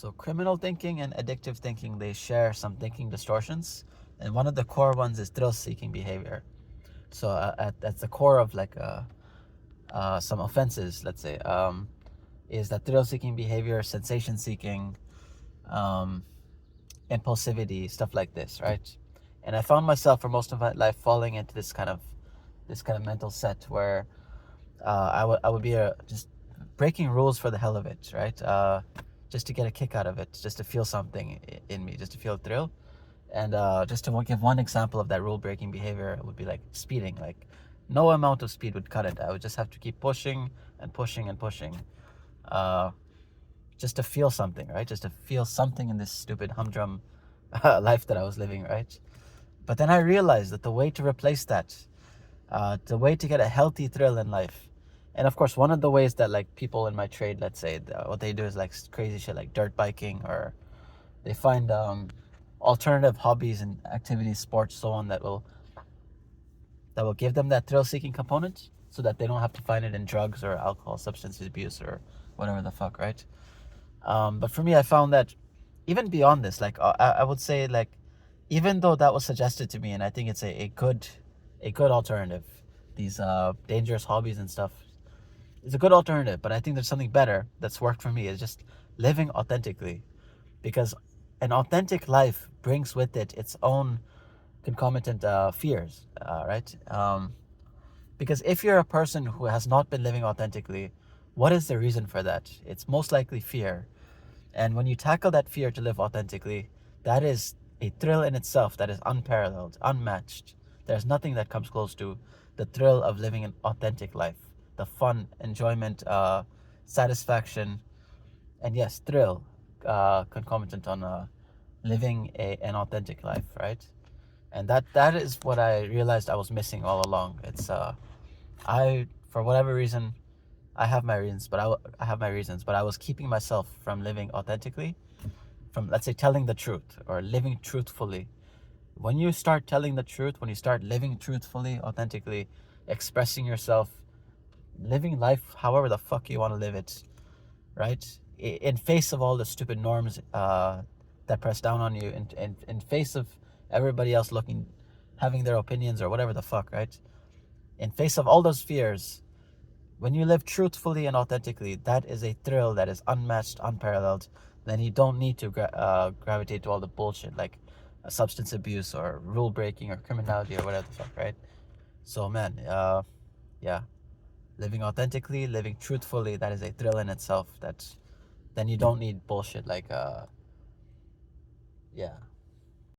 So criminal thinking and addictive thinking, they share some thinking distortions, and one of the core ones is thrill-seeking behavior. So at the core of like some offenses, let's say, is that thrill-seeking behavior, sensation-seeking, um, impulsivity, stuff like this, right? And I found myself for most of my life falling into this kind of mental set where I would be just breaking rules for the hell of it, right? Just to get a kick out of it, just to feel something in me, just to feel a thrill. And just to give one example of that rule breaking behavior, it would be like speeding. Like no amount of speed would cut it. I would just have to keep pushing and pushing and pushing, uh, just to feel something, right? Just to feel something in this stupid humdrum life that I was living, right? But then I realized that the way to replace that, the way to get a healthy thrill in life, and of course, one of the ways that like people in my trade, let's say, what they do is like crazy shit like dirt biking, or they find alternative hobbies and activities, sports, so on, that will give them that thrill-seeking component, so that they don't have to find it in drugs or alcohol, substance abuse, or whatever the fuck, right? But for me, I found that even beyond this, like I would say, like even though that was suggested to me, and I think it's a good alternative, these dangerous hobbies and stuff, it's a good alternative. But I think there's something better that's worked for me, is just living authentically, because an authentic life brings with it its own concomitant fears, right? Because if you're a person who has not been living authentically, what is the reason for that? It's most likely fear. And when you tackle that fear to live authentically, that is a thrill in itself that is unparalleled, unmatched. There's nothing that comes close to the thrill of living an authentic life. The fun, enjoyment, satisfaction, and yes, thrill, concomitant on living an authentic life, right? And that is what I realized I was missing all along. It's I, for whatever reason, I have my reasons, but I was keeping myself from living authentically, from, let's say, telling the truth or living truthfully. When you start telling the truth, when you start living truthfully, authentically, expressing yourself, living life however the fuck you want to live it, right? In face of all the stupid norms that press down on you, in face of everybody else having their opinions or whatever the fuck, right? In face of all those fears, when you live truthfully and authentically, that is a thrill that is unmatched, unparalleled. Then you don't need to gravitate to all the bullshit like substance abuse or rule breaking or criminality or whatever the fuck, right? So man, yeah, living authentically, living truthfully, that is a thrill in itself. Then you don't need bullshit like yeah.